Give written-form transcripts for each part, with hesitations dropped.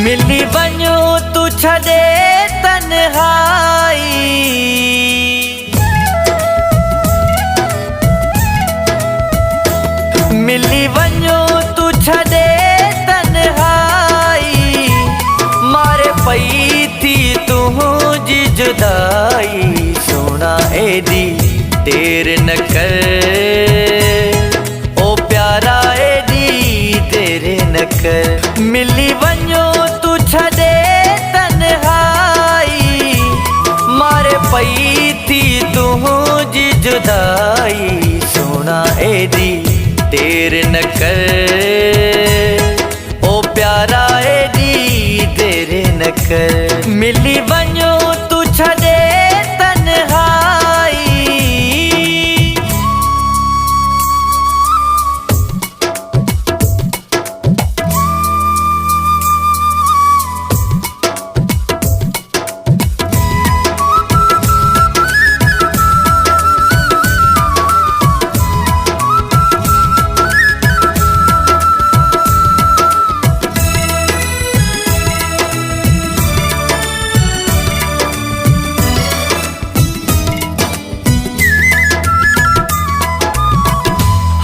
मिली वञो तू छॾे तन्हाई, मिली वञो तू छॾे तन्हाई, मारे पई थी तुंहिंजी जुदाई। सोना एदी देर न कर ओ प्यारा, एदी देर न कर। मिली वञो तू छॾे तन्हाई, मारे पई थी तुंहिंजी जुदाई। सोना एदी देर न कर ओ प्यारा, एदी देर न कर। मिली वञो तू छॾे तन्हाई।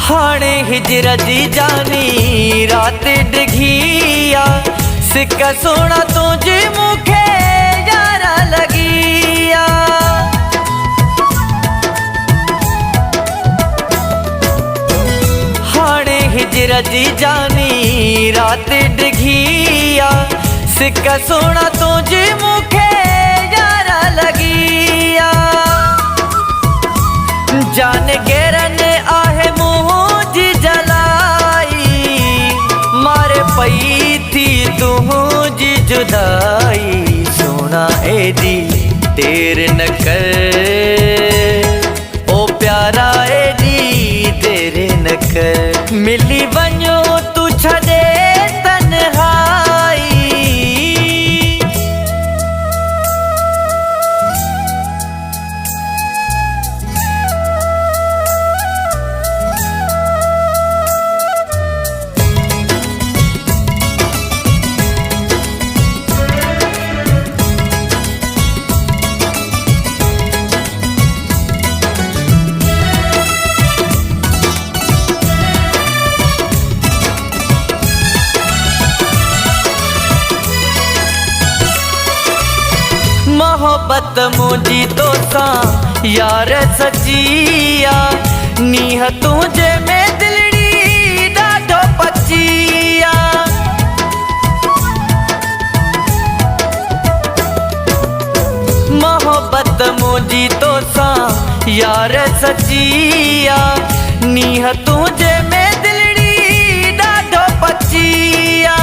हाणे हिजर जी जानी रात डिघिया, सिक सोना तुझे मुखे यारा लगिया। हाणे हिजर जी जानी रात डिघिया, सिक सोना तुझे मुखे यारा लगिया। जान गेरन आहे मुझी जलाई, मारे पई थी तुझी जुदाई। सोना एदी देर न कर ओ प्यारा, एदी देर न कर। मिली वञो तू छॾे तन्हाई। मोहब्बत मुझी तोसा यार सचिया, नीह तुझे में दिलड़ी ॾाढो पचिया। मोहब्बत मुझी तोसा यार सचिया, नीह तुझे में दिलड़ी ॾाढो पचिया।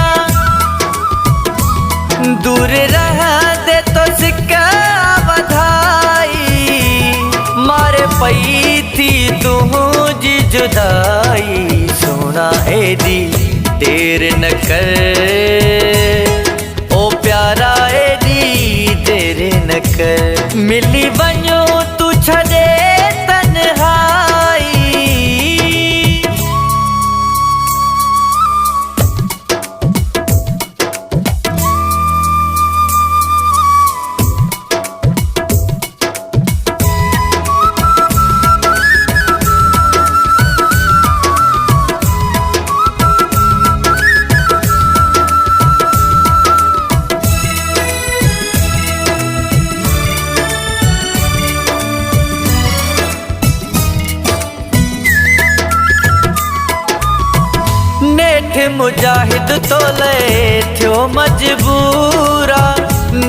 दूर रह दे तो सिक्का बधाई, मारे पई थी तुझी जुदाई। सोना एदी देर न कर ओ प्यारा, एदी देर न कर। मिली वञो तू छॾे तन्हाई। नेठ मुजाहिद तोले थियो मजबूरा,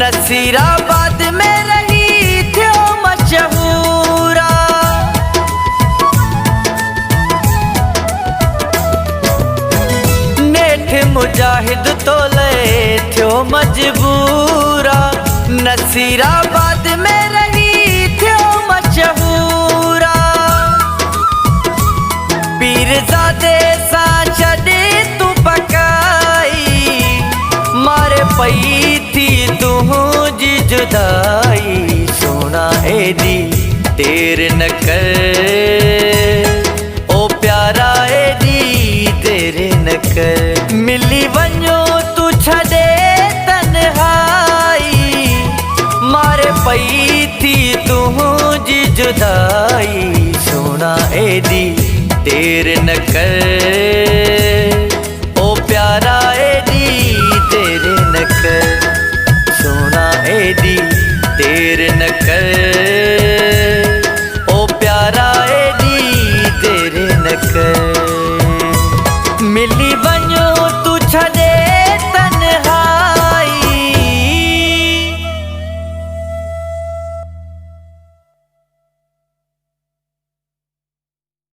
नसीराबाद में रही थियो मशहूरा। नेठ मुजाहिद तोले थियो मजबूरा, नसीराबाद में रही थियो मशहूरा। पीरज़ादे सा छॾे तू पकाई, मारे पई थी तुझी जुदाई। सोना एदी देर न कर ओ प्यारा, एदी देर न कर। मिली वञो तू छॾे पई थी तुझी जुदाई, सोना एदी देर न कर ओ प्यारा